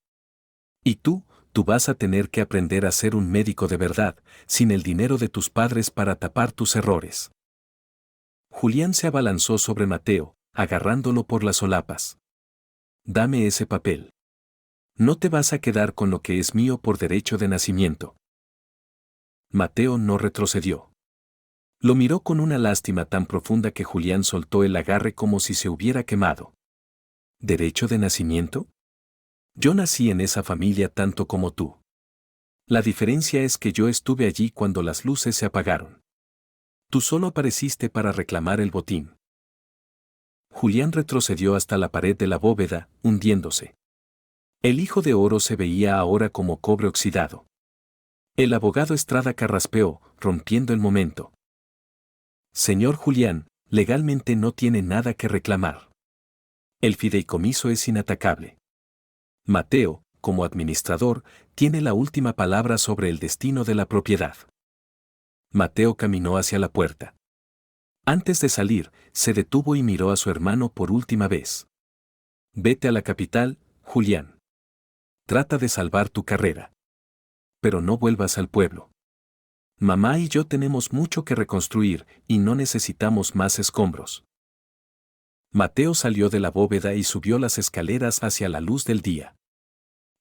Y tú vas a tener que aprender a ser un médico de verdad, sin el dinero de tus padres para tapar tus errores. Julián se abalanzó sobre Mateo, agarrándolo por las solapas. Dame ese papel. No te vas a quedar con lo que es mío por derecho de nacimiento. Mateo no retrocedió. Lo miró con una lástima tan profunda que Julián soltó el agarre como si se hubiera quemado. ¿Derecho de nacimiento? Yo nací en esa familia tanto como tú. La diferencia es que yo estuve allí cuando las luces se apagaron. Tú solo apareciste para reclamar el botín. Julián retrocedió hasta la pared de la bóveda, hundiéndose. El hijo de oro se veía ahora como cobre oxidado. El abogado Estrada carraspeó, rompiendo el momento. Señor Julián, legalmente no tiene nada que reclamar. El fideicomiso es inatacable. Mateo, como administrador, tiene la última palabra sobre el destino de la propiedad. Mateo caminó hacia la puerta. Antes de salir, se detuvo y miró a su hermano por última vez. Vete a la capital, Julián. Trata de salvar tu carrera. Pero no vuelvas al pueblo. Mamá y yo tenemos mucho que reconstruir y no necesitamos más escombros. Mateo salió de la bóveda y subió las escaleras hacia la luz del día.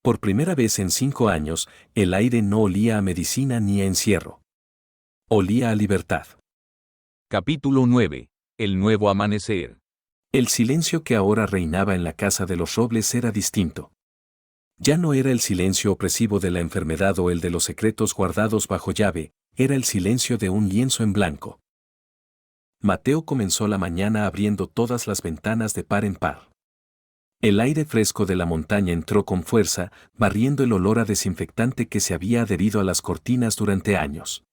Por primera vez en 5 años, el aire no olía a medicina ni a encierro. Olía a libertad. Capítulo 9. El nuevo amanecer. El silencio que ahora reinaba en la casa de los Robles era distinto. Ya no era el silencio opresivo de la enfermedad o el de los secretos guardados bajo llave, era el silencio de un lienzo en blanco. Mateo comenzó la mañana abriendo todas las ventanas de par en par. El aire fresco de la montaña entró con fuerza, barriendo el olor a desinfectante que se había adherido a las cortinas durante años.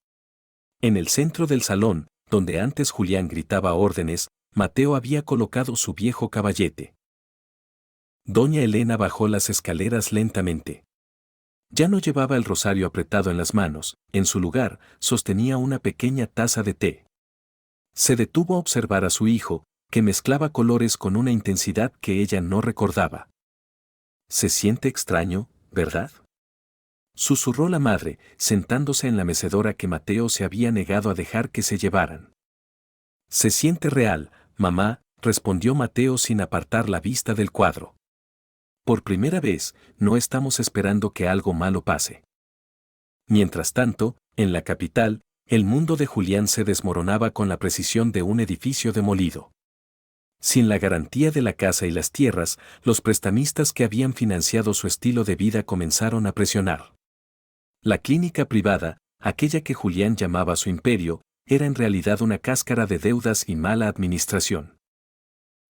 En el centro del salón, donde antes Julián gritaba órdenes, Mateo había colocado su viejo caballete. Doña Elena bajó las escaleras lentamente. Ya no llevaba el rosario apretado en las manos, en su lugar, sostenía una pequeña taza de té. Se detuvo a observar a su hijo, que mezclaba colores con una intensidad que ella no recordaba. Se siente extraño, ¿verdad? Susurró la madre, sentándose en la mecedora que Mateo se había negado a dejar que se llevaran. Se siente real, mamá, respondió Mateo sin apartar la vista del cuadro. Por primera vez, no estamos esperando que algo malo pase. Mientras tanto, en la capital, el mundo de Julián se desmoronaba con la precisión de un edificio demolido. Sin la garantía de la casa y las tierras, los prestamistas que habían financiado su estilo de vida comenzaron a presionar. La clínica privada, aquella que Julián llamaba su imperio, era en realidad una cáscara de deudas y mala administración.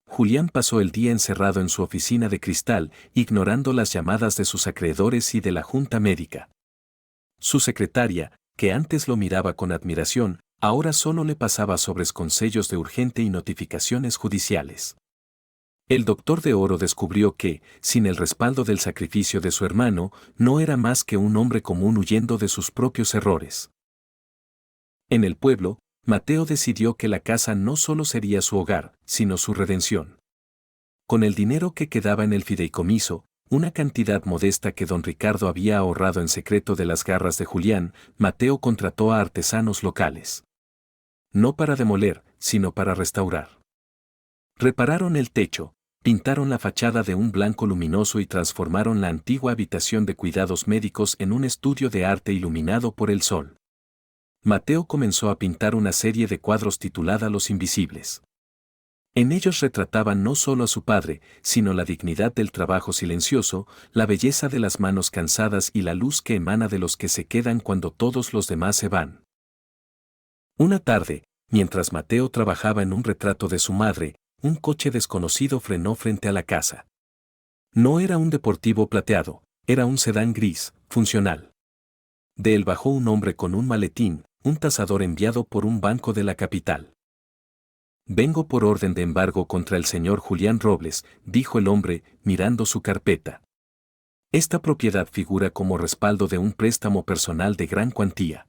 Julián pasó el día encerrado en su oficina de cristal, ignorando las llamadas de sus acreedores y de la junta médica. Su secretaria, que antes lo miraba con admiración, ahora solo le pasaba sobres con sellos de urgente y notificaciones judiciales. El doctor de oro descubrió que, sin el respaldo del sacrificio de su hermano, no era más que un hombre común huyendo de sus propios errores. En el pueblo, Mateo decidió que la casa no solo sería su hogar, sino su redención. Con el dinero que quedaba en el fideicomiso, una cantidad modesta que don Ricardo había ahorrado en secreto de las garras de Julián, Mateo contrató a artesanos locales. No para demoler, sino para restaurar. Repararon el techo, pintaron la fachada de un blanco luminoso y transformaron la antigua habitación de cuidados médicos en un estudio de arte iluminado por el sol. Mateo comenzó a pintar una serie de cuadros titulada Los Invisibles. En ellos retrataban no solo a su padre, sino la dignidad del trabajo silencioso, la belleza de las manos cansadas y la luz que emana de los que se quedan cuando todos los demás se van. Una tarde, mientras Mateo trabajaba en un retrato de su madre, un coche desconocido frenó frente a la casa. No era un deportivo plateado, era un sedán gris, funcional. De él bajó un hombre con un maletín, un tasador enviado por un banco de la capital. «Vengo por orden de embargo contra el señor Julián Robles», dijo el hombre, mirando su carpeta. «Esta propiedad figura como respaldo de un préstamo personal de gran cuantía».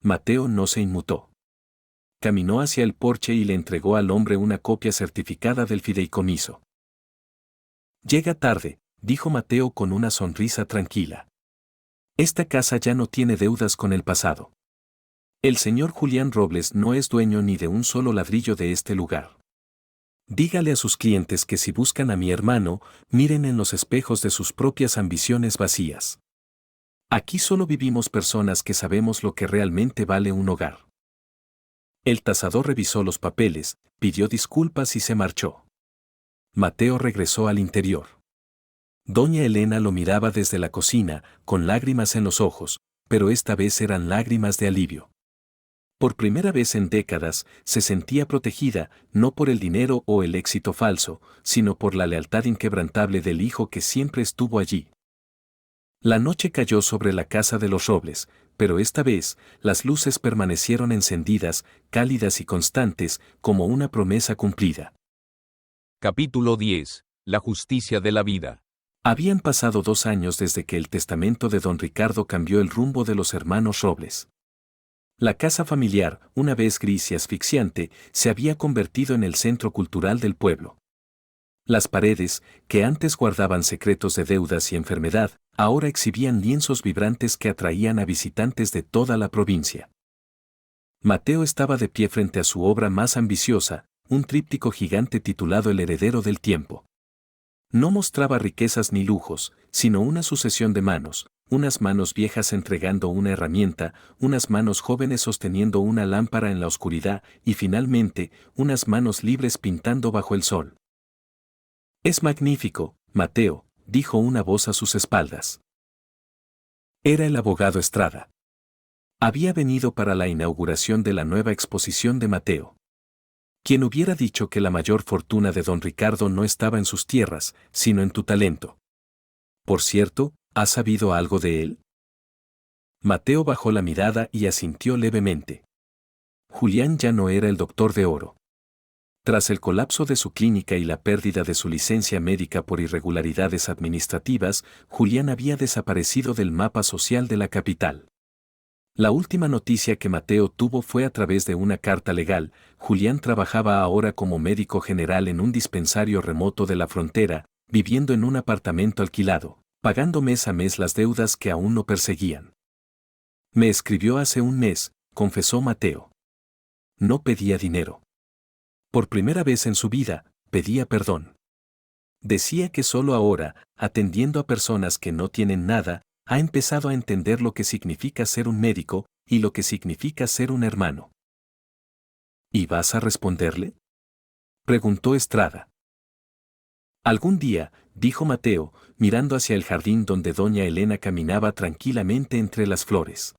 Mateo no se inmutó. Caminó hacia el porche y le entregó al hombre una copia certificada del fideicomiso. «Llega tarde», dijo Mateo con una sonrisa tranquila. «Esta casa ya no tiene deudas con el pasado. El señor Julián Robles no es dueño ni de un solo ladrillo de este lugar. Dígale a sus clientes que si buscan a mi hermano, miren en los espejos de sus propias ambiciones vacías. Aquí solo vivimos personas que sabemos lo que realmente vale un hogar». El tasador revisó los papeles, pidió disculpas y se marchó. Mateo regresó al interior. Doña Elena lo miraba desde la cocina, con lágrimas en los ojos, pero esta vez eran lágrimas de alivio. Por primera vez en décadas, se sentía protegida, no por el dinero o el éxito falso, sino por la lealtad inquebrantable del hijo que siempre estuvo allí. La noche cayó sobre la casa de los Robles, pero esta vez, las luces permanecieron encendidas, cálidas y constantes, como una promesa cumplida. Capítulo 10. La justicia de la vida. Habían pasado 2 años desde que el testamento de don Ricardo cambió el rumbo de los hermanos Robles. La casa familiar, una vez gris y asfixiante, se había convertido en el centro cultural del pueblo. Las paredes, que antes guardaban secretos de deudas y enfermedad, ahora exhibían lienzos vibrantes que atraían a visitantes de toda la provincia. Mateo estaba de pie frente a su obra más ambiciosa, un tríptico gigante titulado El heredero del tiempo. No mostraba riquezas ni lujos, sino una sucesión de manos, unas manos viejas entregando una herramienta, unas manos jóvenes sosteniendo una lámpara en la oscuridad y finalmente, unas manos libres pintando bajo el sol. «Es magnífico, Mateo», dijo una voz a sus espaldas. Era el abogado Estrada. Había venido para la inauguración de la nueva exposición de Mateo. ¿Quién hubiera dicho que la mayor fortuna de don Ricardo no estaba en sus tierras, sino en tu talento? Por cierto, ¿has sabido algo de él? Mateo bajó la mirada y asintió levemente. Julián ya no era el doctor de oro. Tras el colapso de su clínica y la pérdida de su licencia médica por irregularidades administrativas, Julián había desaparecido del mapa social de la capital. La última noticia que Mateo tuvo fue a través de una carta legal. Julián trabajaba ahora como médico general en un dispensario remoto de la frontera, viviendo en un apartamento alquilado, pagando mes a mes las deudas que aún no perseguían. «Me escribió hace un mes», confesó Mateo. «No pedía dinero. Por primera vez en su vida, pedía perdón. Decía que solo ahora, atendiendo a personas que no tienen nada, ha empezado a entender lo que significa ser un médico y lo que significa ser un hermano». «¿Y vas a responderle?», preguntó Estrada. «Algún día», dijo Mateo, mirando hacia el jardín donde doña Elena caminaba tranquilamente entre las flores.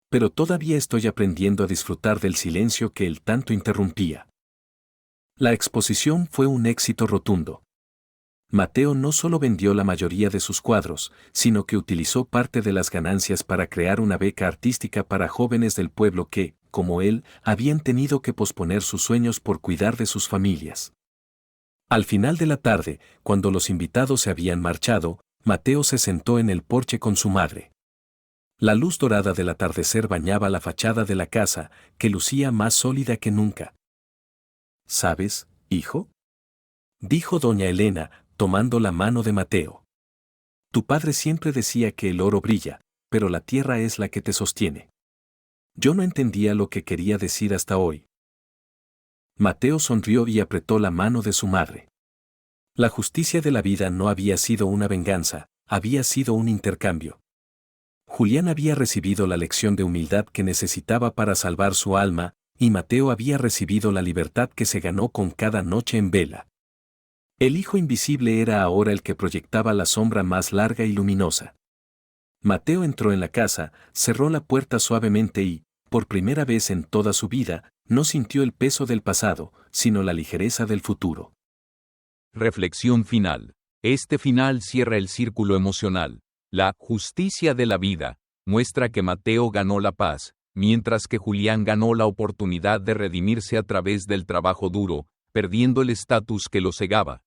«Pero todavía estoy aprendiendo a disfrutar del silencio que él tanto interrumpía». La exposición fue un éxito rotundo. Mateo no solo vendió la mayoría de sus cuadros, sino que utilizó parte de las ganancias para crear una beca artística para jóvenes del pueblo que, como él, habían tenido que posponer sus sueños por cuidar de sus familias. Al final de la tarde, cuando los invitados se habían marchado, Mateo se sentó en el porche con su madre. La luz dorada del atardecer bañaba la fachada de la casa, que lucía más sólida que nunca. ¿Sabes, hijo?, dijo doña Elena, tomando la mano de Mateo. Tu padre siempre decía que el oro brilla, pero la tierra es la que te sostiene. Yo no entendía lo que quería decir hasta hoy. Mateo sonrió y apretó la mano de su madre. La justicia de la vida no había sido una venganza, había sido un intercambio. Julián había recibido la lección de humildad que necesitaba para salvar su alma, y Mateo había recibido la libertad que se ganó con cada noche en vela. El hijo invisible era ahora el que proyectaba la sombra más larga y luminosa. Mateo entró en la casa, cerró la puerta suavemente y, por primera vez en toda su vida, no sintió el peso del pasado, sino la ligereza del futuro. Reflexión final. Este final cierra el círculo emocional. La justicia de la vida muestra que Mateo ganó la paz, mientras que Julián ganó la oportunidad de redimirse a través del trabajo duro, perdiendo el estatus que lo cegaba.